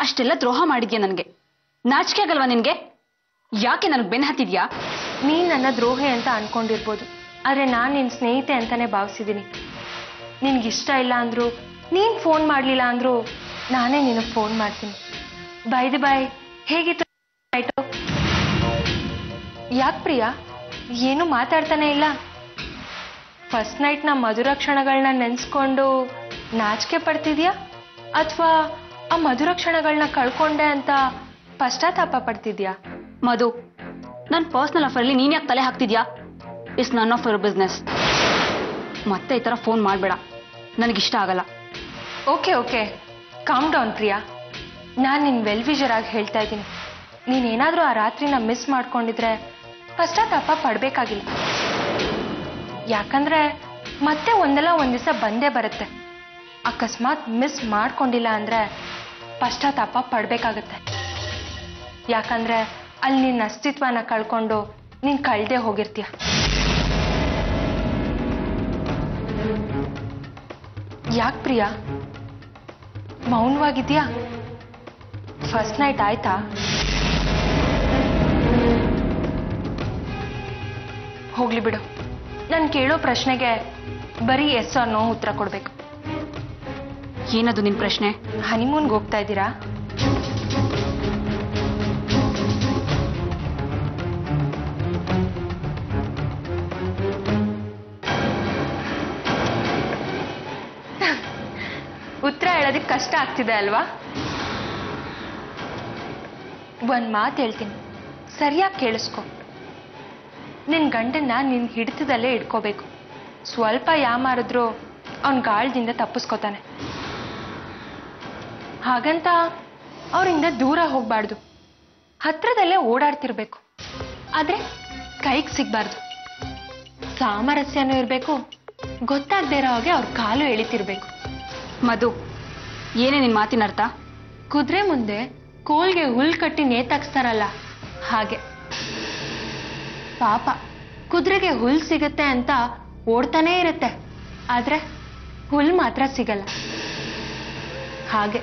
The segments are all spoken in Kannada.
ಅಷ್ಟೆಲ್ಲ ದ್ರೋಹ ಮಾಡಿದ್ಯಾ ನನಗೆ? ನಾಚಿಕೆ ಆಗಲ್ವಾ ನಿನ್ಗೆ? ಯಾಕೆ ನನಗೆ ಬೆನ್ ಹತ್ತಿದ್ಯಾ? ನೀನ್ ನನ್ನ ದ್ರೋಹಿ ಅಂತ ಅನ್ಕೊಂಡಿರ್ಬೋದು, ಆದ್ರೆ ನಾನು ನಿನ್ ಸ್ನೇಹಿತೆ ಅಂತಾನೆ ಭಾವಿಸಿದ್ದೀನಿ. ನಿನ್ಗಿಷ್ಟ ಇಲ್ಲ ಅಂದ್ರು, ನೀನ್ ಫೋನ್ ಮಾಡ್ಲಿಲ್ಲ ಅಂದ್ರು ನಾನೇ ನಿನಗೆ ಫೋನ್ ಮಾಡ್ತೀನಿ. ಬಾಯ್ ಹೇಗಿತ್ತು ನೈಟು? ಯಾಕೆ ಪ್ರಿಯಾ ಏನು ಮಾತಾಡ್ತಾನೆ ಇಲ್ಲ? ಫಸ್ಟ್ ನೈಟ್ ನ ಮಧುರ ಕ್ಷಣಗಳನ್ನ ನೆನ್ಸ್ಕೊಂಡು ನಾಚಿಕೆ ಪಡ್ತಿದ್ಯಾ, ಅಥವಾ ಆ ಮಧುರ ಕ್ಷಣಗಳನ್ನ ಕಳ್ಕೊಂಡೆ ಅಂತ ಪಶ್ಚಾತ್ತಾಪ ಪಡ್ತಿದ್ಯಾ? ಮಧು, ನನ್ನ ಪರ್ಸನಲ್ ಅಫೇರ್ಲಿ ನೀನ್ ಯಾಕೆ ತಲೆ ಹಾಕ್ತಿದ್ಯಾ? It's none of your business. ಮತ್ತೆ ಈ ತರ ಫೋನ್ ಮಾಡಬೇಡ, ನನಗಿಷ್ಟ ಆಗಲ್ಲ. Okay calm down Priya. ನಾನು ನಿನ್ ವೆಲ್ ವಿಷರ್ ಆಗಿ ಹೇಳ್ತಾ ಇದ್ದೀನಿ. ನೀನೇನಾದ್ರೂ ಆ ರಾತ್ರಿನ ಮಿಸ್ ಮಾಡ್ಕೊಂಡಿದ್ರೆ ಪಶ್ಚಾತ್ತಾಪ ಪಡ್ಬೇಕಾಗಿಲ್ಲ. ಯಾಕಂದ್ರೆ ಮತ್ತೆ ಒಂದಲ್ಲ ಒಂದ್ ದಿವಸ ಬಂದೇ ಬರುತ್ತೆ. ಅಕಸ್ಮಾತ್ ಮಿಸ್ ಮಾಡ್ಕೊಂಡಿಲ್ಲ ಅಂದ್ರೆ ಪಶ್ಚಾತ್ತಾಪ ಪಡ್ಬೇಕಾಗತ್ತೆ. ಯಾಕಂದ್ರೆ ಅಲ್ಲಿ ನಿನ್ನ ಅಸ್ತಿತ್ವನ ಕಳ್ಕೊಂಡು ನೀನ್ ಕಳ್ದೆ ಹೋಗಿರ್ತೀಯ. ಯಾಕೆ ಪ್ರಿಯಾ ಮೌನವಾಗಿದ್ಯಾ? ಫಸ್ಟ್ ನೈಟ್ ಆಯ್ತಾ? ಹೋಗ್ಲಿ ಬಿಡು, ನಾನು ಕೇಳೋ ಪ್ರಶ್ನೆಗೆ ಬರೀ ಎಸ್ ಆರ್ ನೋ ಉತ್ತರ ಕೊಡ್ಬೇಕು. ಏನದು ನಿನ್ ಪ್ರಶ್ನೆ? ಹನಿಮೂನ್ಗೆ ಹೋಗ್ತಾ ಇದ್ದೀರಾ? ಉತ್ತರ ಹೇಳೋದಕ್ಕೆ ಕಷ್ಟ ಆಗ್ತಿದೆ ಅಲ್ವಾ? ಒಂದ್ ಮಾತು ಹೇಳ್ತೀನಿ, ಸರಿಯಾಗಿ ಕೇಳಿಸ್ಕೊ. ನಿನ್ ಗಂಡನ್ನ ನಿನ್ ಹಿಡಿತದಲ್ಲೇ ಇಟ್ಕೋಬೇಕು. ಸ್ವಲ್ಪ ಯಾಮಾರಿದ್ರು ಅವನ್ ಗಾಳದಿಂದ ತಪ್ಪಿಸ್ಕೋತಾನೆ. ಹಾಗಂತ ಅವರಿಂದ ದೂರ ಹೋಗ್ಬಾರ್ದು, ಹತ್ರದಲ್ಲೇ ಓಡಾಡ್ತಿರ್ಬೇಕು. ಆದ್ರೆ ಕೈಗೆ ಸಿಗ್ಬಾರ್ದು. ಸಾಮರಸ್ಯನೂ ಇರ್ಬೇಕು, ಗೊತ್ತಾಗದೇ ಇರೋ ಹಾಗೆ ಅವ್ರ ಕಾಲು ಎಳಿತಿರ್ಬೇಕು. ಮಧು, ಏನೇ ನಿನ್ ಮಾತಿನ ಅರ್ಥ? ಕುದುರೆ ಮುಂದೆ ಕೋಲ್ಗೆ ಹುಲ್ ಕಟ್ಟಿ ನೇತಾಕ್ಸ್ತಾರಲ್ಲ ಹಾಗೆ. ಪಾಪ ಕುದುರೆಗೆ ಹುಲ್ ಸಿಗತ್ತೆ ಅಂತ ಓಡ್ತಾನೇ ಇರುತ್ತೆ, ಆದ್ರೆ ಹುಲ್ ಮಾತ್ರ ಸಿಗಲ್ಲ. ಹಾಗೆ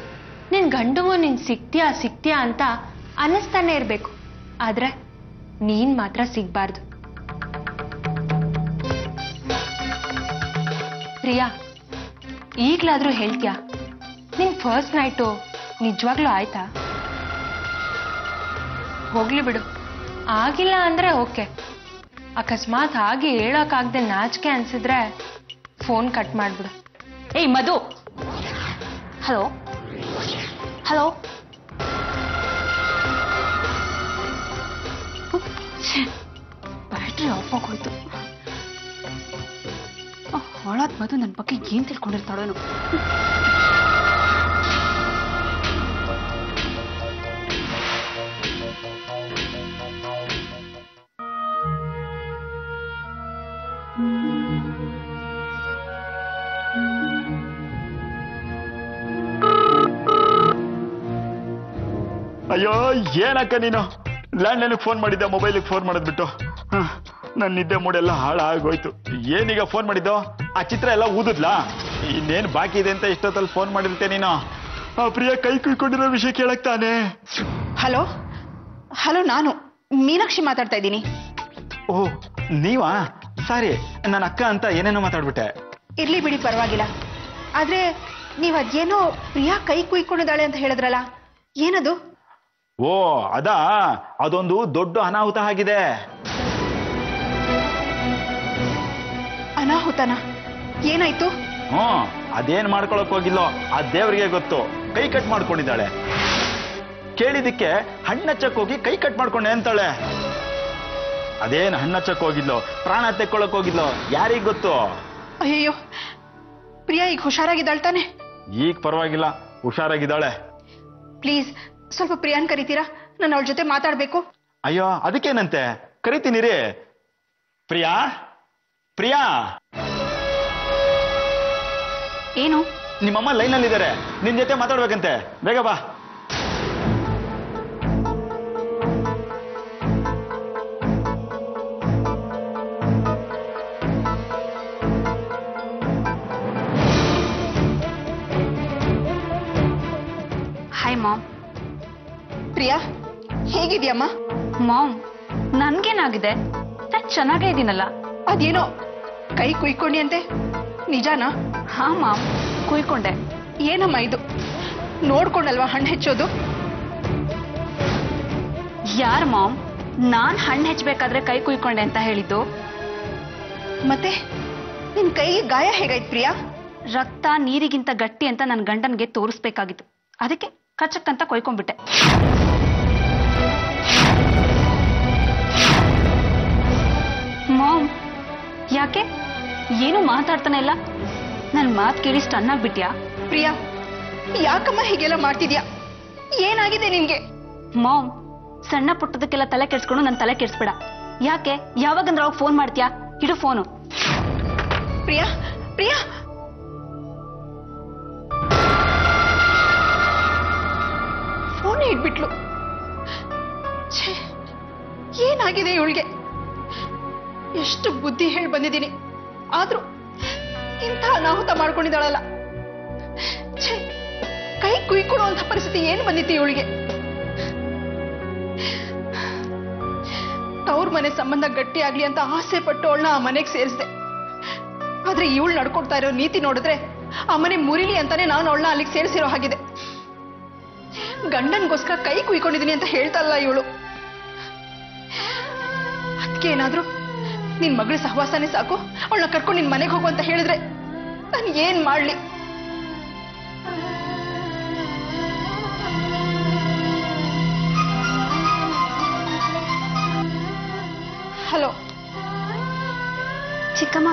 ನಿನ್ ಗಂಡುವು ನೀನ್ ಸಿಗ್ತೀಯಾ ಅಂತ ಅನ್ನಿಸ್ತಾನೆ ಇರ್ಬೇಕು, ಆದ್ರೆ ನೀನ್ ಮಾತ್ರ ಸಿಗ್ಬಾರ್ದು. ಪ್ರಿಯಾ, ಈಗ್ಲಾದ್ರೂ ಹೇಳ್ತೀಯಾ ನಿನ್ ಫಸ್ಟ್ ನೈಟು ನಿಜವಾಗ್ಲೂ ಆಯ್ತಾ? ಹೋಗ್ಲಿ ಬಿಡು, ಆಗಿಲ್ಲ ಅಂದ್ರೆ ಓಕೆ. ಅಕಸ್ಮಾತ್ ಹಾಗೆ ಹೇಳೋಕ್ಕಾಗದೆ ನಾಚಿಕೆ ಅನ್ಸಿದ್ರೆ ಫೋನ್ ಕಟ್ ಮಾಡ್ಬಿಡು. ಏಯ್ Madhu, hello hello. Battery off ಆಗೋಯ್ತು. ಹಾಳಾದ ಮಧು ನನ್ನ ಬಗ್ಗೆ ಏನ್ ತಿಳ್ಕೊಂಡಿರ್ತಾಳೇನು? ಅಯ್ಯೋ, ಏನಕ್ಕ ನೀನು ಲ್ಯಾಂಡ್ಲೈನ್ಗೆ ಫೋನ್ ಮಾಡಿದ್ದೆ, ಮೊಬೈಲಿಗೆ ಫೋನ್ ಮಾಡೋದ್ಬಿಟ್ಟು ನನ್ನ ನಿದ್ದೆ ಮೂಡೆಲ್ಲ ಹಾಳಾಗೋಯ್ತು. ಏನೀಗ ಫೋನ್ ಮಾಡಿದ್ದು? ಆ ಚಿತ್ರ ಎಲ್ಲ ಊದಿದ್ಲಾ? ಇನ್ನೇನು ಬಾಕಿ ಇದೆ ಅಂತ ಇಷ್ಟೊತ್ತಲ್ಲಿ ಫೋನ್ ಮಾಡಿರ್ತೆ ನೀನು. ಆ ಪ್ರಿಯ ಕೈ ಕುಯ್ಕೊಂಡಿರೋ ವಿಷಯ ಕೇಳಕ್ ತಾನೆ. ಹಲೋ ಹಲೋ, ನಾನು ಮೀನಾಕ್ಷಿ ಮಾತಾಡ್ತಾ ಇದ್ದೀನಿ. ಓಹ್, ನೀವಾ? ಸಾರಿ, ನನ್ನ ಅಕ್ಕ ಅಂತ ಏನೇನೋ ಮಾತಾಡ್ಬಿಟ್ಟೆ. ಇರ್ಲಿ ಬಿಡಿ, ಪರವಾಗಿಲ್ಲ. ಆದ್ರೆ ನೀವ್ ಅದೇನೋ ಪ್ರಿಯಾ ಕೈ ಕುಯ್ಕೊಂಡಿದ್ದಾಳೆ ಅಂತ ಹೇಳಿದ್ರಲ್ಲ, ಏನದು? ಓ ಅದಾ, ಅದೊಂದು ದೊಡ್ಡ ಅನಾಹುತ ಆಗಿದೆ. ಅನಾಹುತನ? ಏನಾಯ್ತು? ಅದೇನ್ ಮಾಡ್ಕೊಳಕ್ ಹೋಗಿಲ್ಲೋ ಆ ದೇವ್ರಿಗೆ ಗೊತ್ತು. ಕೈ ಕಟ್ ಮಾಡ್ಕೊಂಡಿದ್ದಾಳೆ. ಕೇಳಿದಕ್ಕೆ ಹಣ್ಣಚ್ಚಕ್ ಹೋಗಿ ಕೈ ಕಟ್ ಮಾಡ್ಕೊಂಡೆ ಅಂತಾಳೆ. ಅದೇನ್ ಹಣ್ಣಚ್ಚಕ್ ಹೋಗಿದ್ಲೋ, ಪ್ರಾಣ ತೆಕ್ಕೊಳಕ್ ಹೋಗಿದ್ಲೋ, ಯಾರಿಗ್ ಗೊತ್ತು? ಅಯ್ಯಯ್ಯೋ, ಪ್ರಿಯಾ ಈಗ ಹುಷಾರಾಗಿದ್ದಾಳೆ ತಾನೆ? ಈಗ ಪರವಾಗಿಲ್ಲ, ಹುಷಾರಾಗಿದ್ದಾಳೆ. ಪ್ಲೀಸ್ ಸ್ವಲ್ಪ ಪ್ರಿಯಾನ್ ಕರಿತೀರಾ? ನಾನು ಅವಳ ಜೊತೆ ಮಾತಾಡ್ಬೇಕು. ಅಯ್ಯೋ, ಅದಕ್ಕೇನಂತೆ, ಕರಿತೀನಿ ರೀ. ಪ್ರಿಯಾ ಪ್ರಿಯಾ. ಏನು? ನಿಮ್ಮಮ್ಮ ಲೈನಲ್ಲಿದ್ದಾರೆ, ನಿನ್ ಜೊತೆ ಮಾತಾಡ್ಬೇಕಂತೆ, ಬೇಗ ಬಾ. Hi mom. ಪ್ರಿಯಾ, ಹೇಗಿದ್ಯಮ್ಮ? ಮಾಮ್, ನನ್ಗೇನಾಗಿದೆ? ನಾನು ಚೆನ್ನಾಗೇ ಇದ್ದೀನಲ್ಲ. ಅದೇನೋ ಕೈ ಕುಯ್ಕೊಂಡಿ ಅಂತೆ, ನಿಜಾನಾ? ಹಾ ಮಾಮ್, ಕುಯ್ಕೊಂಡೆ. ಏನಮ್ಮ ಇದು? ನೋಡ್ಕೊಂಡಲ್ವಾ ಹಣ್ಣು ಹೆಚ್ಚೋದು? ಯಾರ್ ಮಾಮ್ ನಾನ್ ಹಣ್ಣು ಹೆಚ್ಚಬೇಕಾದ್ರೆ ಕೈ ಕುಯ್ಕೊಂಡೆ ಅಂತ ಹೇಳಿದ್ದು? ಮತ್ತೆ ನಿನ್ ಕೈಗೆ ಗಾಯ ಹೇಗಾಯ್ತು ಪ್ರಿಯಾ? ರಕ್ತ ನೀರಿಗಿಂತ ಗಟ್ಟಿ ಅಂತ ನನ್ನ ಗಂಡನ್ಗೆ ತೋರಿಸ್ಬೇಕಾಗಿತ್ತು, ಅದಕ್ಕೆ ಕಚಕ್ಕಂತ ಕೊಯ್ಕೊಂಡ್ಬಿಟ್ಟೆ. ಮಾಮ್, ಯಾಕೆ ಏನು ಮಾತಾಡ್ತಾನೆ ಇಲ್ಲ? ನನ್ ಮಾತು ಕೇಳಿ ಸ್ಟನ್ ಆಗ್ಬಿಟ್ಯಾ? ಪ್ರಿಯಾ, ಯಾಕಮ್ಮ ಹೀಗೆಲ್ಲ ಮಾಡ್ತಿದ್ಯಾ? ಏನಾಗಿದೆ ನಿನ್ಗೆ? ಮಾಮ್, ಸಣ್ಣ ಪುಟ್ಟದಕ್ಕೆಲ್ಲ ತಲೆ ಕೆಡ್ಸ್ಕೊಂಡು ನನ್ ತಲೆ ಕೆಡ್ಸ್ಬೇಡ. ಯಾಕೆ ಯಾವಾಗಂದ್ರೆ ಅವಾಗ ಫೋನ್ ಮಾಡ್ತೀಯಾ? ಇಡು ಫೋನು. ಪ್ರಿಯಾ, ಪ್ರಿಯಾ, ಫೋನ್ ಇಟ್ಬಿಟ್ಲು. ಏನಾಗಿದೆ ಇವಳಿಗೆ? ಎಷ್ಟು ಬುದ್ಧಿ ಹೇಳಿ ಬಂದಿದ್ದೀನಿ, ಆದ್ರೂ ಇಂಥ ಅನಾಹುತ ಮಾಡ್ಕೊಂಡಿದ್ದಾಳಲ್ಲ. ಕೈ ಕುಯ್ಕೊಳ್ಳುವಂತ ಪರಿಸ್ಥಿತಿ ಏನು ಬಂದಿತ್ತು ಇವಳಿಗೆ? ತವ್ರ ಮನೆ ಸಂಬಂಧ ಗಟ್ಟಿ ಆಗ್ಲಿ ಅಂತ ಆಸೆ ಪಟ್ಟು ಅವಳನ್ನ ಆ ಮನೆಗೆ ಸೇರಿಸಿದೆ. ಆದ್ರೆ ಇವಳು ನಡ್ಕೊಡ್ತಾ ಇರೋ ನೀತಿ ನೋಡಿದ್ರೆ ಆ ಮನೆ ಮುರಿಲಿ ಅಂತಾನೆ ನಾನು ಅವಳನ್ನ ಅಲ್ಲಿಗೆ ಸೇರಿಸಿರೋ ಹಾಗಿದೆ. ಗಂಡನ್ಗೋಸ್ಕರ ಕೈ ಕುಯ್ಕೊಂಡಿದ್ದೀನಿ ಅಂತ ಹೇಳ್ತಲ್ಲ ಇವಳು. ಅದಕ್ಕೆ ಏನಾದ್ರೂ ನಿನ್ ಮಗಳ ಸಹವಾಸನೇ ಸಾಕು, ಅವಳನ್ನ ಕರ್ಕೊಂಡು ನಿನ್ ಮನೆಗೆ ಹೋಗು ಅಂತ ಹೇಳಿದ್ರೆ ನಾನು ಏನ್ ಮಾಡ್ಲಿ? ಹಲೋ ಚಿಕ್ಕಮ್ಮ,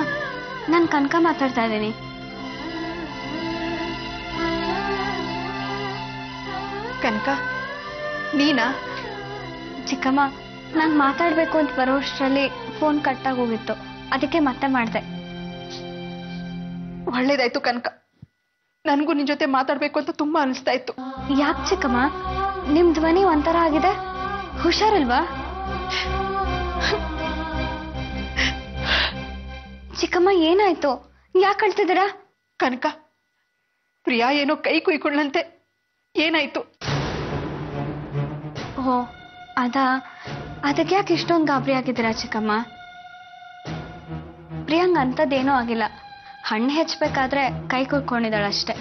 ನಾನು ಕನಕ ಮಾತಾಡ್ತಾ ಇದ್ದೀನಿ. ಕನಕ, ನೀನಾ? ಚಿಕ್ಕಮ್ಮ, ನಾನು ಮಾತಾಡಬೇಕು ಅಂತ ಬರೋಷ್ಟರಲ್ಲಿ ಫೋನ್ ಕಟ್ಟಾಗಿ ಹೋಗಿತ್ತು, ಅದಕ್ಕೆ ಮತ್ತೆ ಮಾಡಿದೆ. ಒಳ್ಳೇದಾಯ್ತು ಕನಕ, ನನಗೂ ನಿನ್ ಜೊತೆ ಮಾತಾಡ್ಬೇಕು ಅಂತ ತುಂಬಾ ಅನಿಸ್ತಾ ಇತ್ತು. ಯಾಕೆ ಚಿಕ್ಕಮ್ಮ, ನಿಮ್ ಧ್ವನಿ ಒಂಥರ ಆಗಿದೆ, ಹುಷಾರಿಲ್ವಾ? ಚಿಕ್ಕಮ್ಮ, ಏನಾಯ್ತು? ಯಾಕೆ ಕಳ್ತಿದ್ದೀರಾ? ಕನಕ, ಪ್ರಿಯಾ ಏನೋ ಕೈ ಕುಯ್ಕೊಳ್ಳಂತೆ, ಏನಾಯ್ತು? ಓ ಅದಕ್ಕೆ ಯಾಕೆ ಇಷ್ಟೊಂದು ಗಾಬರಿ ಆಗಿದ್ದೀರಾ ಚಿಕ್ಕಮ್ಮ? ಪ್ರಿಯಾಂಗ್ ಅಂಥದ್ದೇನೂ ಆಗಿಲ್ಲ, ಹಣ್ಣು ಹೆಚ್ಚಬೇಕಾದ್ರೆ ಕೈ ಕುಯ್ಕೊಂಡಿದ್ದಾಳಷ್ಟೆ.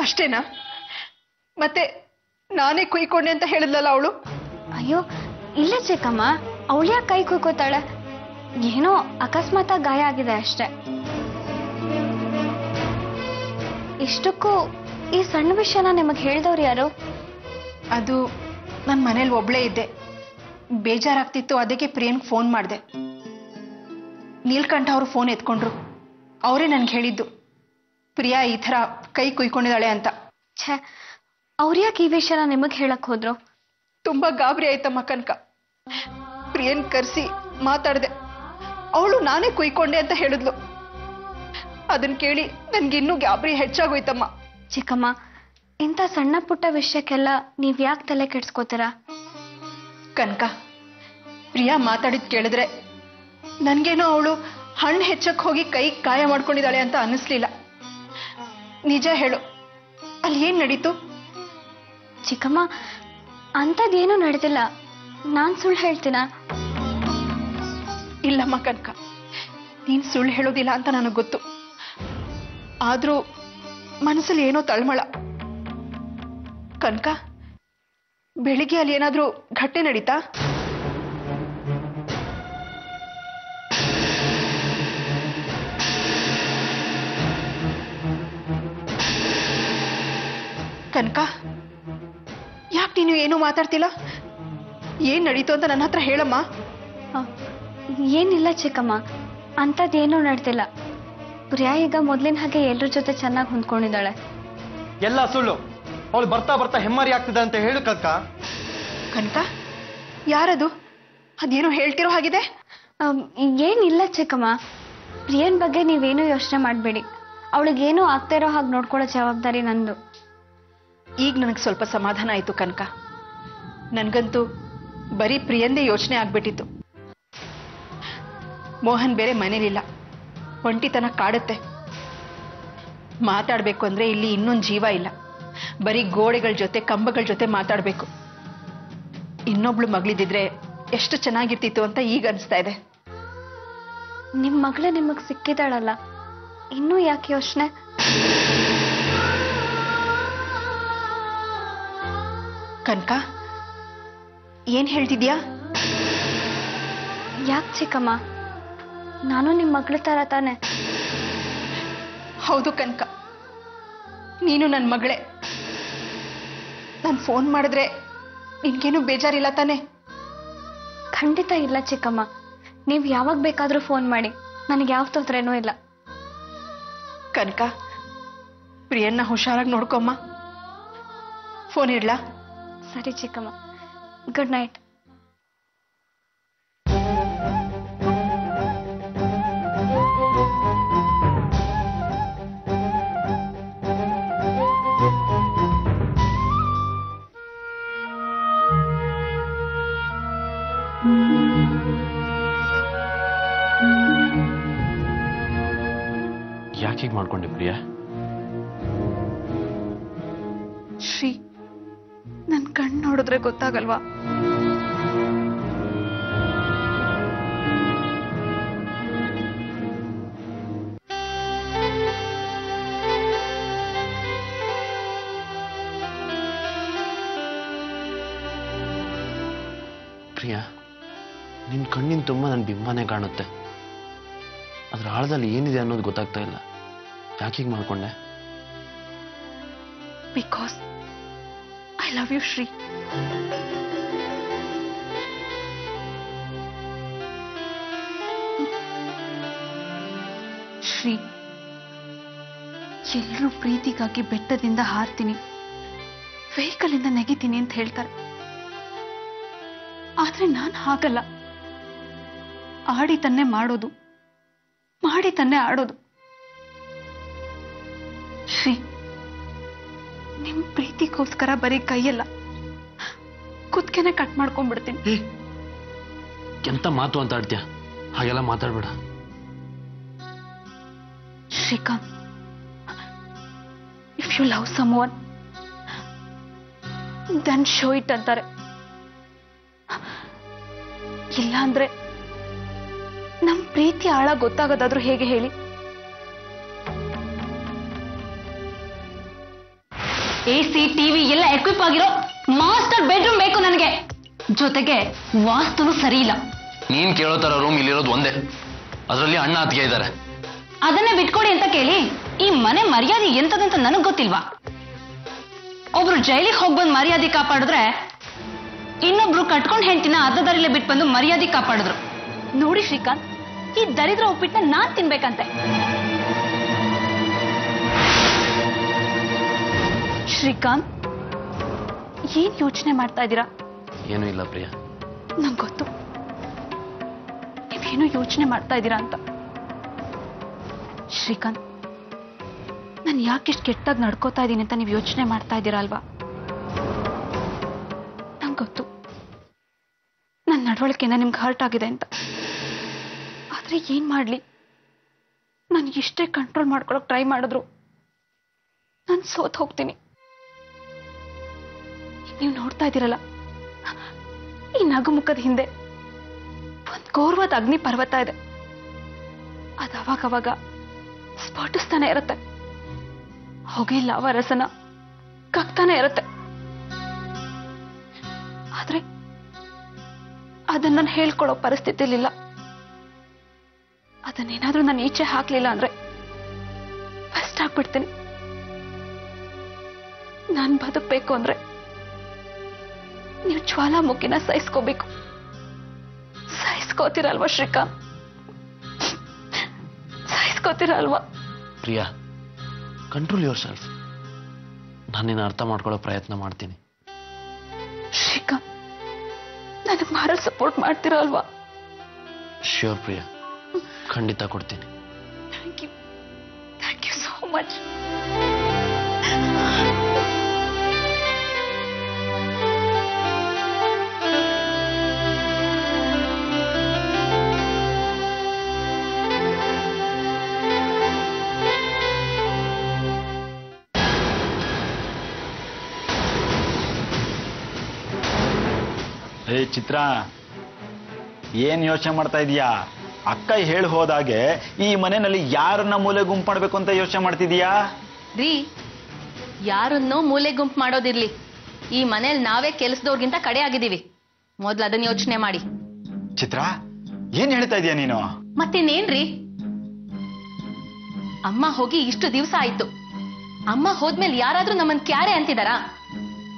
ಅಷ್ಟೇನಾ? ಮತ್ತೆ ನಾನೇ ಕುಯ್ಕೊಂಡೆ ಅಂತ ಹೇಳಿದ್ಲಲ್ಲ ಅವಳು? ಅಯ್ಯೋ ಇಲ್ಲ ಚಿಕ್ಕಮ್ಮ, ಅವಳು ಯಾಕೆ ಕೈ ಕುಯ್ಕೋತಾಳೆ? ಏನೋ ಅಕಸ್ಮಾತ್ ಗಾಯ ಆಗಿದೆ ಅಷ್ಟೆ. ಇಷ್ಟಕ್ಕೂ ಈ ಸಣ್ಣ ವಿಷಯನ ನಿಮಗೆ ಹೇಳಿದವ್ರು ಯಾರು? ಅದು ನನ್ನ ಮನೇಲಿ ಒಬ್ಳೇ ಇದ್ದೆ, ಬೇಜಾರಾಗ್ತಿತ್ತು, ಅದಕ್ಕೆ ಪ್ರಿಯನ್ಗೆ ಫೋನ್ ಮಾಡಿದೆ. ನೀಲ್ಕಂಠ ಅವರು ಫೋನ್ ಎತ್ಕೊಂಡ್ರು. ಅವರೇ ನನ್ಗೆ ಹೇಳಿದ್ದು ಪ್ರಿಯಾ ಈ ಥರ ಕೈ ಕುಯ್ಕೊಂಡಿದ್ದಾಳೆ ಅಂತ. ಛೇ, ಅವ್ರು ಯಾಕೆ ಈ ವಿಷಯನ ನಿಮಗೆ ಹೇಳಕ್ ಹೋದ್ರು? ತುಂಬಾ ಗಾಬರಿ ಆಯ್ತಮ್ಮ ಕನಕ. ಪ್ರಿಯನ್ ಕರೆಸಿ ಮಾತಾಡಿದೆ, ಅವಳು ನಾನೇ ಕುಯ್ಕೊಂಡೆ ಅಂತ ಹೇಳಿದ್ಲು. ಅದನ್ನ ಕೇಳಿ ನನ್ಗಿನ್ನೂ ಗಾಬರಿ ಹೆಚ್ಚಾಗೋಯ್ತಮ್ಮ. ಚಿಕ್ಕಮ್ಮ, ಇಂಥ ಸಣ್ಣ ಪುಟ್ಟ ವಿಷಯಕ್ಕೆಲ್ಲ ನೀವ್ ಯಾಕೆ ತಲೆ ಕೆಡ್ಸ್ಕೋತೀರಾ? ಕನಕ, ಪ್ರಿಯಾ ಮಾತಾಡಿದ್ ಕೇಳಿದ್ರೆ ನನ್ಗೇನೋ ಅವಳು ಹಣ್ಣು ಹೆಚ್ಚಕ್ ಹೋಗಿ ಕೈ ಗಾಯ ಮಾಡ್ಕೊಂಡಿದ್ದಾಳೆ ಅಂತ ಅನ್ನಿಸ್ಲಿಲ್ಲ. ನಿಜ ಹೇಳು, ಅಲ್ಲಿ ಏನ್ ನಡೀತು? ಚಿಕ್ಕಮ್ಮ, ಅಂಥದ್ದೇನೂ ನಡೆದಿಲ್ಲ, ನಾನ್ ಸುಳ್ಳು ಹೇಳ್ತೀನ? ಇಲ್ಲಮ್ಮ ಕನಕ, ನೀನ್ ಸುಳ್ಳು ಹೇಳೋದಿಲ್ಲ ಅಂತ ನನಗೆ ಗೊತ್ತು. ಆದ್ರೂ ಮನಸ್ಸಲ್ಲಿ ಏನೋ ತಳಮಳ. ಕನಕ, ಬೆಳಿಗ್ಗೆ ಅಲ್ಲಿ ಏನಾದ್ರೂ ಘಟನೆ ನಡೀತಾ? ಕನಕ, ಯಾಕೆ ನೀನು ಏನೂ ಮಾತಾಡ್ತಿಲ್ಲ? ಏನ್ ನಡೀತು ಅಂತ ನನ್ನ ಹತ್ರ ಹೇಳಮ್ಮ. ಏನಿಲ್ಲ ಚಿಕ್ಕಮ್ಮ, ಅಂಥದ್ದೇನೂ ನಡೆದಿಲ್ಲ. ಪ್ರಿಯಾ ಈಗ ಮೊದ್ಲಿನ ಹಾಗೆ ಎಲ್ಲರ ಜೊತೆ ಚೆನ್ನಾಗಿ ಹೊಂದ್ಕೊಂಡಿದ್ದಾಳೆ. ಎಲ್ಲ ಸುಳ್ಳು. ಅವಳು ಬರ್ತಾ ಬರ್ತಾ ಹೆಮ್ಮಾರಿ ಆಗ್ತಿದೆ ಅಂತ ಹೇಳು ಕಕ್ಕ. ಕನಕ, ಯಾರದು? ಅದೇನೋ ಹೇಳ್ತಿರೋ ಹಾಗಿದೆ. ಏನಿಲ್ಲ ಚಿಕ್ಕಮ್ಮ, ಪ್ರಿಯನ್ ಬಗ್ಗೆ ನೀವೇನೂ ಯೋಚನೆ ಮಾಡಬೇಡಿ. ಅವಳಿಗೇನೂ ಆಗ್ತಾ ಇರೋ ಹಾಗೆ ನೋಡ್ಕೊಳ್ಳೋ ಜವಾಬ್ದಾರಿ ನಂದು. ಈಗ ನನಗೆ ಸ್ವಲ್ಪ ಸಮಾಧಾನ ಆಯ್ತು ಕನಕ. ನನ್ಗಂತೂ ಬರೀ ಪ್ರಿಯಂದೇ ಯೋಚನೆ ಆಗ್ಬಿಟ್ಟಿತ್ತು. ಮೋಹನ್ ಬೇರೆ ಮನೇಲಿಲ್ಲ, ಒಂಟಿತನ ಕಾಡುತ್ತೆ. ಮಾತಾಡ್ಬೇಕು ಅಂದ್ರೆ ಇಲ್ಲಿ ಇನ್ನೊಂದು ಜೀವ ಇಲ್ಲ, ಬರೀ ಗೋಡೆಗಳ ಜೊತೆ ಕಂಬಗಳ ಜೊತೆ ಮಾತಾಡ್ಬೇಕು. ಇನ್ನೊಬ್ಳು ಮಗಳಿದ್ದಿದ್ರೆ ಎಷ್ಟು ಚೆನ್ನಾಗಿರ್ತಿತ್ತು ಅಂತ ಈಗ ಅನಿಸ್ತಾ ಇದೆ. ನಿಮ್ ಮಗಳೇ ನಿಮಗ್ ಸಿಕ್ಕಿದಾಳಲ್ಲ, ಇನ್ನೂ ಯಾಕೆ ಯೋಚನೆ? ಕನಕ, ಏನ್ ಹೇಳ್ತಿದ್ಯಾ? ಯಾಕೆ ಚಿಕ್ಕಮ್ಮ, ನಾನು ನಿಮ್ ಮಗಳ ತರ ತಾನೆ. ಹೌದು ಕನಕ, ನೀನು ನನ್ನ ಮಗಳೇ. ನಾನು ಫೋನ್ ಮಾಡಿದ್ರೆ ನಿನ್ಗೇನು ಬೇಜಾರಿಲ್ಲ ತಾನೆ? ಖಂಡಿತ ಇಲ್ಲ ಚಿಕ್ಕಮ್ಮ, ನೀವು ಯಾವಾಗ ಬೇಕಾದ್ರೂ ಫೋನ್ ಮಾಡಿ, ನನಗೆ ಯಾವ ತೊಂದರೆನೂ ಇಲ್ಲ. ಕನಕ, ಪ್ರಿಯನ್ನ ಹುಷಾರಾಗಿ ನೋಡ್ಕೊಮ್ಮ. ಫೋನ್ ಇಡ್ಲಾ? ಸರಿ ಚಿಕ್ಕಮ್ಮ, ಗುಡ್ ನೈಟ್. ಯಾಕೆ ಹೀಗೆ ಮಾಡ್ಕೊಂಡೆ ಪ್ರಿಯಾ? ಶ್ರೀ, ನನ್ ಕಣ್ಣು ನೋಡಿದ್ರೆ ಗೊತ್ತಾಗಲ್ವಾ? ಪ್ರಿಯಾ, ನಿನ್ ಕಣ್ಣಿನ ತುಂಬ ನನ್ನ ಬಿಂಬನೇ ಕಾಣುತ್ತೆ. ಅದ್ರ ಆಳದಲ್ಲಿ ಏನಿದೆ ಅನ್ನೋದು ಗೊತ್ತಾಗ್ತಾ ಇಲ್ಲ. ಯಾಕೆ ಹೀಗೆ ಮಾಡ್ಕೊಂಡೆ? Because I love you Shri. Shri, ಎಲ್ಲರೂ ಪ್ರೀತಿಗಾಗಿ ಬೆಟ್ಟದಿಂದ ಹಾರ್ತೀನಿ, ವೆಹಿಕಲ್ ಇಂದ ನೆಗಿತೀನಿ ಅಂತ ಹೇಳ್ತಾರೆ. ಆದ್ರೆ ನಾನು ಹಾಗಲ್ಲ. ಆಡಿ ತನ್ನೇ ಮಾಡೋದು, ಮಾಡಿ ತನ್ನೇ ಆಡೋದು. ಶ್ರೀ, ನಿಮ್ ಪ್ರೀತಿಗೋಸ್ಕರ ಬರೀ ಕೈಯಲ್ಲ, ಕುತ್ಕೆನೆ ಕಟ್ ಮಾಡ್ಕೊಂಡ್ಬಿಡ್ತೀನಿ. ಎಂತ ಮಾತು ಅಂತ ಆಡ್ತೀಯ? ಹಾಗೆಲ್ಲ ಮಾತಾಡ್ಬೇಡ. Srikanth, if you love someone then show it ಅಂತಾರೆ. ಇಲ್ಲ ಅಂದ್ರೆ ನಮ್ ಪ್ರೀತಿ ಆಳ ಗೊತ್ತಾಗೋದಾದ್ರೂ ಹೇಗೆ ಹೇಳಿ? AC, ಟಿವಿ ಎಲ್ಲ ಎಕ್ವಿಪ್ ಆಗಿರೋ ಮಾಸ್ಟರ್ ಬೆಡ್ರೂಮ್ ಬೇಕು ನನಗೆ. ಜೊತೆಗೆ ವಾಸ್ತುನು ಸರಿ ಇಲ್ಲ. ನೀನ್ ಕೇಳೋ ತರ ರೂಮ್ ಇಲ್ಲಿರೋದು ಒಂದೇ, ಅದರಲ್ಲಿ ಅಣ್ಣ ಅತ್ತಿಗೆ ಇದ್ದಾರೆ. ಅದನ್ನೇ ಬಿಟ್ಕೊಡಿ ಅಂತ ಕೇಳಿ ಈ ಮನೆ ಮರ್ಯಾದೆ ಎಂತದಂತ ನನಗ್ ಗೊತ್ತಿಲ್ವಾ? ಒಬ್ರು ಜೈಲಿಗೆ ಹೋಗ್ಬಂದ್ ಮರ್ಯಾದೆ ಕಾಪಾಡಿದ್ರೆ, ಇನ್ನೊಬ್ರು ಕಟ್ಕೊಂಡ್ ಹೆಂಡತಿನ ಅರ್ಧದಾರಿಲೆ ಬಿಟ್ಟು ಬಂದು ಮರ್ಯಾದೆ ಕಾಪಾಡಿದ್ರು. ನೋಡಿ ಶ್ರೀಕಾಂತ್, ಈ ದರಿದ್ರ ಉಪ್ಪಿಟ್ಟನ್ನ ನಾನ್ ತಿನ್ಬೇಕಂತೆ. ಶ್ರೀಕಾಂತ್, ಏನ್ ಯೋಚನೆ ಮಾಡ್ತಾ ಇದ್ದೀರಾ? ಏನೂ ಇಲ್ಲ ಪ್ರಿಯಾ. ನಂಗೆ ಗೊತ್ತು ನೀವೇನು ಯೋಚನೆ ಮಾಡ್ತಾ ಇದ್ದೀರಾ ಅಂತ. ಶ್ರೀಕಾಂತ್, ನಾನು ಯಾಕೆಷ್ಟು ಕೆಟ್ಟಾಗಿ ನಡ್ಕೋತಾ ಇದ್ದೀನಿ ಅಂತ ನೀವು ಯೋಚನೆ ಮಾಡ್ತಾ ಇದ್ದೀರಾ ಅಲ್ವಾ? ನಂಗೆ ಗೊತ್ತು ನನ್ನ ನಡವಳಿಕೆಯಿಂದ ನಿಮ್ಗೆ ಹರ್ಟ್ ಆಗಿದೆ ಅಂತ. ಆದ್ರೆ ಏನ್ ಮಾಡ್ಲಿ, ನಾನು ಎಷ್ಟೇ ಕಂಟ್ರೋಲ್ ಮಾಡ್ಕೊಳಕ್ ಟ್ರೈ ಮಾಡಿದ್ರು ನಾನು ಸೋತ್ ಹೋಗ್ತೀನಿ. ನೀವು ನೋಡ್ತಾ ಇದ್ದೀರಲ್ಲ, ಈ ನಗುಮುಖದ ಹಿಂದೆ ಒಂದ್ ಗೌರವದ ಅಗ್ನಿ ಪರ್ವತ ಇದೆ. ಅದು ಅವಾಗವಾಗ ಸ್ಫೋಟಿಸ್ತಾನೆ ಇರುತ್ತೆ, ಹೊಗೆ ಲಾವ ರಸನ ಕಕ್ತಾನೆ ಇರುತ್ತೆ. ಆದ್ರೆ ಅದನ್ನ ನಾನು ಹೇಳ್ಕೊಳೋ ಪರಿಸ್ಥಿತಿಲಿಲ್ಲ. ಅದನ್ನೇನಾದ್ರೂ ನಾನು ಈಚೆ ಹಾಕ್ಲಿಲ್ಲ ಅಂದ್ರೆ ಫಸ್ಟ್ ಆಗ್ಬಿಡ್ತೀನಿ. ನಾನ್ ಬದುಕಬೇಕು ಅಂದ್ರೆ ನೀವು ಜ್ವಾಲಾಮುಖಿನ ಸಹಿಸ್ಕೋಬೇಕು. ಸಹಿಸ್ಕೋತೀರಲ್ವಾ ಶ್ರೀಕಾಂತ್? ಸಹಿಸ್ಕೋತೀರಲ್ವಾ? Priya, control yourself. ನಾನು ನಿನ್ನ ಅರ್ಥ ಮಾಡ್ಕೊಳ್ಳೋ ಪ್ರಯತ್ನ ಮಾಡ್ತೀನಿ. ಶ್ರೀಕಾಂತ್, ನನಗೆ ಮಾರಲ್ ಸಪೋರ್ಟ್ ಮಾಡ್ತೀರಾ ಅಲ್ವಾ? ಶ್ಯೂರ್ ಪ್ರಿಯಾ, ಖಂಡಿತ ಕೊಡ್ತೀನಿ. Thank you so much. Hey Chitra, ಏನ್ ಯೋಚನೆ ಮಾಡ್ತಾ ಇದೀಯಾ? ಅಕ್ಕ ಹೇಳಿ ಹೋದಾಗೆ ಈ ಮನೆಯಲ್ಲಿ ಯಾರನ್ನ ಮೂಲೆ ಗುಂಪು ಮಾಡ್ಬೇಕು ಅಂತ ಯೋಚನೆ ಮಾಡ್ತಿದೀಯಾ? ರೀ, ಯಾರನ್ನೋ ಮೂಲೆ ಗುಂಪು ಮಾಡೋದಿರ್ಲಿ, ಈ ಮನೇಲಿ ನಾವೇ ಕೆಲಸದವ್ರಿಗಿಂತ ಕಡೆ ಆಗಿದ್ದೀವಿ. ಮೊದ್ಲು ಅದನ್ನ ಯೋಚನೆ ಮಾಡಿ. ಚಿತ್ರ, ಏನ್ ಹೇಳ್ತಾ ಇದೀಯ ನೀನು? ಮತ್ತಿನ್ನೇನ್ರಿ? ಅಮ್ಮ ಹೋಗಿ ಇಷ್ಟು ದಿವಸ ಆಯ್ತು. ಅಮ್ಮ ಹೋದ್ಮೇಲೆ ಯಾರಾದ್ರೂ ನಮ್ಮನ್ ಕ್ಯಾರೆ ಅಂತಿದಾರಾ?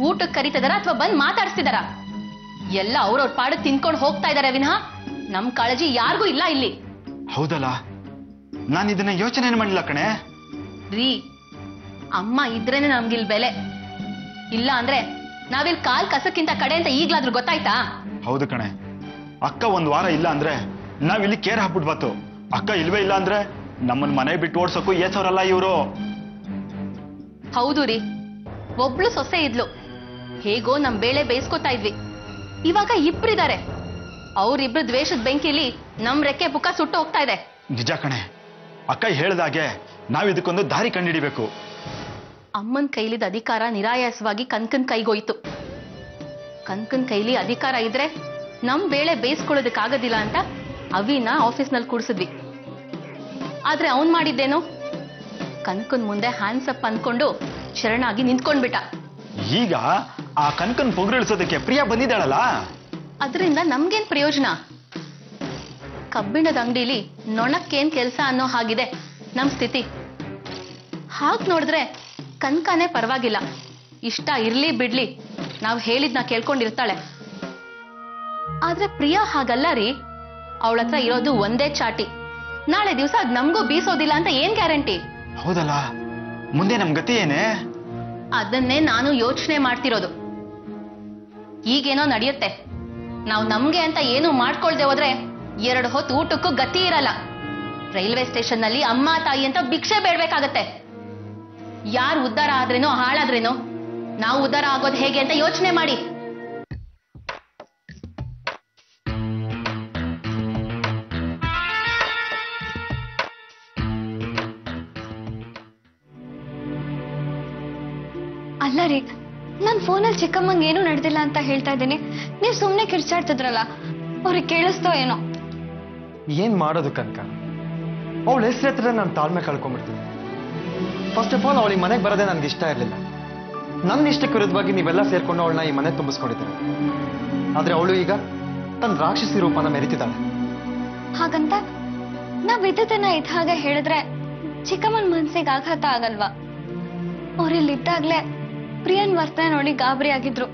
ಊಟಕ್ಕೆ ಕರಿತಿದಾರ ಅಥವಾ ಬಂದ್ ಮಾತಾಡ್ಸ್ತಿದಾರ? ಎಲ್ಲ ಅವ್ರವ್ರ ಪಾಡು ತಿನ್ಕೊಂಡು ಹೋಗ್ತಾ ಇದಾರೆ ವಿನಃ ನಮ್ ಕಾಳಜಿ ಯಾರಿಗೂ ಇಲ್ಲ ಇಲ್ಲಿ. ಹೌದಲ್ಲ, ನಾನು ಇದನ್ನ ಯೋಚನೆ ಮಾಡಿಲ್ಲ ಕಣೆ. ರೀ, ಅಮ್ಮ ಇದ್ರೇನೆ ನಮ್ಗಿಲ್ ಬೆಲೆ. ಇಲ್ಲ ಅಂದ್ರೆ ನಾವಿಲ್ ಕಾಲ್ ಕಸಕ್ಕಿಂತ ಕಡೆ ಅಂತ ಈಗ್ಲಾದ್ರೂ ಗೊತ್ತಾಯ್ತಾ? ಹೌದು ಕಣೆ, ಅಕ್ಕ ಒಂದ್ ವಾರ ಇಲ್ಲ ಅಂದ್ರೆ ನಾವಿಲ್ಲಿ ಕೇರ್ ಹಾಕ್ಬಿಡ್ಬಾತು. ಅಕ್ಕ ಇಲ್ವೇ ಇಲ್ಲ ಅಂದ್ರೆ ನಮ್ಮನ್ ಮನೆ ಬಿಟ್ಟು ಓಡ್ಸೋಕು ಏಸೋರಲ್ಲ ಇವ್ರು. ಹೌದು ರೀ, ಒಬ್ಳು ಸೊಸೆ ಇದ್ಲು, ಹೇಗೋ ನಮ್ ಬೇಳೆ ಬೇಯಿಸ್ಕೊತಾ ಇದ್ವಿ. ಇವಾಗ ಇಬ್ರಿದ್ದಾರೆ. ಅವ್ರಿಬ್ರು ದ್ವೇಷದ ಬೆಂಕಿಲಿ ನಮ್ ರೆಕ್ಕೆ ಪುಕ್ಕ ಸುಟ್ಟು ಹೋಗ್ತಾ ಇದೆ. ನಿಜ ಕಣೆ, ಅಕ್ಕ ಹೇಳ್ದಾಗೆ ನಾವಿದಕ್ಕೊಂದು ದಾರಿ ಕಂಡಿಡಿಬೇಕು. ಅಮ್ಮನ್ ಕೈಲಿದ ಅಧಿಕಾರ ನಿರಾಯಾಸವಾಗಿ ಕನ್ಕನ್ ಕೈಗೋಯ್ತು. ಕನ್ಕನ್ ಕೈಲಿ ಅಧಿಕಾರ ಇದ್ರೆ ನಮ್ ಬೇಳೆ ಬೇಯಿಸ್ಕೊಳ್ಳೋದಕ್ಕಾಗೋದಿಲ್ಲ ಅಂತ ಅವಿನ ಆಫೀಸ್ನಲ್ಲಿ ಕೂಡ್ಸಿದ್ವಿ. ಆದ್ರೆ ಅವನ್ ಮಾಡಿದ್ದೇನು? ಕನ್ಕನ್ ಮುಂದೆ ಹ್ಯಾಂಡ್ಸ್ ಅಪ್ ಅನ್ಕೊಂಡು ಶರಣಾಗಿ ನಿಂತ್ಕೊಂಡ್ಬಿಟ್ಟ. ಈಗ ಆ ಕನ್ಕನ್ ಪೊಗರಿಳಿಸೋದಕ್ಕೆ ಪ್ರಿಯಾ ಬಂದಿದ್ದಾಳಲ್ಲ, ಅದರಿಂದ ನಮ್ಗೇನ್ ಪ್ರಯೋಜನ? ಕಬ್ಬಿಣದ ಅಂಗಡಿಲಿ ನೊಣಕ್ಕೇನ್ ಕೆಲ್ಸ ಅನ್ನೋ ಹಾಗಿದೆ ನಮ್ ಸ್ಥಿತಿ. ಹಾಗ್ ನೋಡಿದ್ರೆ ಕನ್ಕಾನೇ ಪರವಾಗಿಲ್ಲ, ಇಷ್ಟ ಇರ್ಲಿ ಬಿಡ್ಲಿ ನಾವ್ ಹೇಳಿದ್ನ ಕೇಳ್ಕೊಂಡಿರ್ತಾಳೆ. ಆದ್ರೆ ಪ್ರಿಯಾ ಹಾಗಲ್ಲ ರೀ. ಅವಳ ಹತ್ರ ಇರೋದು ಒಂದೇ ಚಾಟಿ. ನಾಳೆ ದಿವಸ ಅದ್ ನಮ್ಗೂ ಬೀಸೋದಿಲ್ಲ ಅಂತ ಏನ್ ಗ್ಯಾರಂಟಿ? ಹೌದಲ್ಲ, ಮುಂದೆ ನಮ್ ಗತಿ ಏನೇ? ಅದನ್ನೇ ನಾನು ಯೋಚನೆ ಮಾಡ್ತಿರೋದು. ಈಗೇನೋ ನಡೆಯುತ್ತೆ, ನಾವು ನಮ್ಗೆ ಅಂತ ಏನು ಮಾಡ್ಕೊಳ್ದೆ ಹೋದ್ರೆ 2 ಹೊತ್ತು ಊಟಕ್ಕೂ ಗತಿ ಇರಲ್ಲ. ರೈಲ್ವೆ ಸ್ಟೇಷನ್ ನಲ್ಲಿ ಅಮ್ಮ ತಾಯಿ ಅಂತ ಭಿಕ್ಷೆ ಬೇಡ್ಬೇಕಾಗತ್ತೆ. ಯಾರು ಉದ್ಧಾರ ಆದ್ರೇನೋ ಹಾಳಾದ್ರೇನೋ, ನಾವು ಉದ್ಧಾರ ಆಗೋದು ಹೇಗೆ ಅಂತ ಯೋಚನೆ ಮಾಡಿ. ಅಲ್ಲ ರೀ, ನನ್ ಫೋನಲ್ಲಿ ಚಿಕ್ಕಮ್ಮಂಗೆ ಏನೂ ನಡೆದಿಲ್ಲ ಅಂತ ಹೇಳ್ತಾ ಇದ್ದೀನಿ. ನೀವ್ ಸುಮ್ನೆ ಕಿರ್ಚಾಡ್ತಿದ್ರಲ್ಲ, ಅವ್ರಿಗೆ ಕೇಳಿಸ್ತೋ ಏನೋ. ಏನ್ ಮಾಡೋದು ಕನಕ? ಅವಳ ಹೆಸರು ಹತ್ರ ನಾನು ತಾಳ್ಮೆ ಕಳ್ಕೊಂಡ್ಬಿಡ್ತೀನಿ. ಫಸ್ಟ್ ಆಫ್ ಆಲ್ ಅವಳಿಗೆ ಮನೆಗೆ ಬರೋದೇ ನನ್ಗೆ ಇಷ್ಟ ಇರಲಿಲ್ಲ. ನನ್ನ ಇಷ್ಟಕ್ಕೆ ವಿರುದ್ಧವಾಗಿ ನೀವೆಲ್ಲ ಸೇರ್ಕೊಂಡು ಅವಳನ್ನ ಈ ಮನೆ ತುಂಬಿಸ್ಕೊಂಡಿದ್ದಾರೆ. ಆದ್ರೆ ಅವಳು ಈಗ ತನ್ನ ರಾಕ್ಷಸಿ ರೂಪನ ಮೆರಿತಿದ್ದಾಳೆ. ಹಾಗಂತ ನಾವ್ ಇದ್ದದನ್ನ ಇದ್ದ ಹಾಗೆ ಹೇಳಿದ್ರೆ ಚಿಕ್ಕಮ್ಮನ ಮನ್ಸಿಗೆ ಆಘಾತ ಆಗಲ್ವಾ? ಅವ್ರಿಲ್ಲಿದ್ದಾಗ್ಲೇ ಪ್ರಿಯನ್ ವರ್ತನೆ ನೋಡಿ ಗಾಬರಿ ಆಗಿದ್ರು.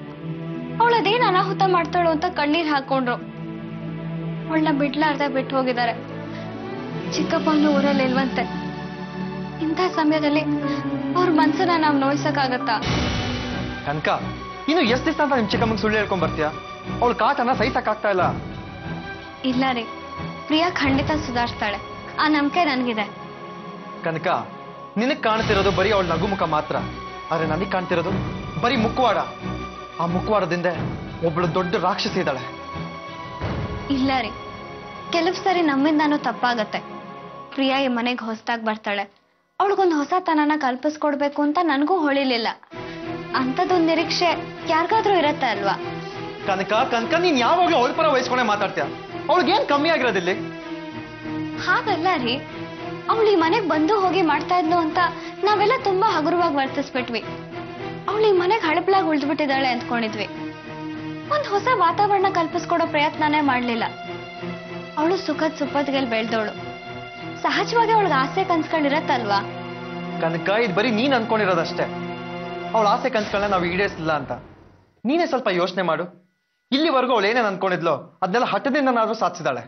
ಅವಳದೇನ್ ಅನಾಹುತ ಮಾಡ್ತಾಳು ಅಂತ ಕಣ್ಣೀರ್ ಹಾಕೊಂಡ್ರು. ಅವಳನ್ನ ಬಿಡ್ಲಾರ್ದೆ ಬಿಟ್ಟು ಹೋಗಿದ್ದಾರೆ. ಚಿಕ್ಕಪ್ಪನು ಊರಲ್ಲಿ ಇಲ್ವಂತೆ. ಇಂಥ ಸಮಯದಲ್ಲಿ ಅವ್ರ ಮನ್ಸನ್ನ ನಾವ್ ನೋಯ್ಸಕ್ಕಾಗತ್ತಾ? ಕನಕ, ಇನ್ನು ಎಷ್ಟು ದಿವಸ ಅಂತ ನಿಮ್ ಚಿಕ್ಕಮ್ಮಂಗೆ ಸುಳ್ಳು ಹೇಳ್ಕೊಂಡ್ ಬರ್ತೀಯಾ? ಅವಳು ಕಾಟನ ಸಹಿಸಕ್ಕಾಗ್ತಾ ಇಲ್ಲ. ಇಲ್ಲ ರೀ, ಪ್ರಿಯಾ ಖಂಡಿತ ಸುಧಾರಿಸ್ತಾಳೆ, ಆ ನಂಬಿಕೆ ನನ್ಗಿದೆ. ಕನಕ, ನಿನಗ್ ಕಾಣ್ತಿರೋದು ಬರೀ ಅವಳ ನಗುಮುಖ ಮಾತ್ರ. ಆದ್ರೆ ನನಗ್ ಕಾಣ್ತಿರೋದು ಬರೀ ಮುಖವಾಡ. ಆ ಮುಖವಾಡದಿಂದ ಒಬ್ಳು ದೊಡ್ಡ ರಾಕ್ಷಸಿ ಇದ್ದಾಳೆ. ಇಲ್ಲ ರೀ, ಕೆಲವು ಸರಿ ನಮ್ಮಿಂದಾನು ತಪ್ಪಾಗತ್ತೆ. ಪ್ರಿಯಾ ಈ ಮನೆಗೆ ಹೊಸದಾಗಿ ಬರ್ತಾಳೆ, ಅವಳಿಗೊಂದು ಹೊಸತನನ ಕಲ್ಪಿಸ್ಕೊಡ್ಬೇಕು ಅಂತ ನನಗೂ ಹೊಳಿಲಿಲ್ಲ. ಅಂಥದ್ದೊಂದು ನಿರೀಕ್ಷೆ ಯಾರಿಗಾದ್ರೂ ಇರತ್ತೆ ಅಲ್ವಾ? ಕನಕ, ನೀನ್ ಯಾವಾಗ್ಲೂ ಅವಳ ಪರ ವಹಿಸ್ಕೊಂಡೆ ಮಾತಾಡ್ತೀಯ. ಅವಳಿಗೇನ್ ಕಮ್ಮಿ ಆಗಿರೋದಿಲ್ಲಿ? ಹಾಗಲ್ಲ ರೀ, ಅವಳು ಈ ಮನೆಗೆ ಬಂದು ಹೋಗಿ ಮಾಡ್ತಾ ಇದ್ಲು ಅಂತ ನಾವೆಲ್ಲ ತುಂಬಾ ಹಗುರವಾಗಿ ವರ್ತಿಸ್ಬಿಟ್ವಿ. ಅವಳು ಈ ಮನೆಗೆ ಹಳಪಲಾಗಿ ಉಳಿದ್ಬಿಟ್ಟಿದ್ದಾಳೆ ಅಂದ್ಕೊಂಡಿದ್ವಿ. ಒಂದು ಹೊಸ ವಾತಾವರಣ ಕಲ್ಪಿಸ್ಕೊಡೋ ಪ್ರಯತ್ನನೇ ಮಾಡ್ಲಿಲ್ಲ. ಅವಳು ಸುಖದ ಸುಪ್ಪತ್ತಿಗೆಲ್ ಬೆಳೆದವಳು. ಸಹಜವಾಗಿ ಅವಳಿಗೆ ಆಸೆ ಕನ್ಸ್ಕೊಂಡಿರತ್ತಲ್ವಾ? ಕನಕ, ಇದು ಬರೀ ನೀನ್ ಅನ್ಕೊಂಡಿರೋದಷ್ಟೇ. ಅವಳ ಆಸೆ ಕನ್ಸ್ಗಳನ್ನ ನಾವು ಈಡೇರಿಸಲಿಲ್ಲ ಅಂತ ನೀನೇ ಸ್ವಲ್ಪ ಯೋಚನೆ ಮಾಡು. ಇಲ್ಲಿವರೆಗೂ ಅವಳು ಏನೇನು ಅನ್ಕೊಂಡಿದ್ಲೋ ಅದನ್ನೆಲ್ಲ ಹಠದಿಂದ ನಾದ್ರೂ ಸಾಧಿಸಿದಾಳೆ.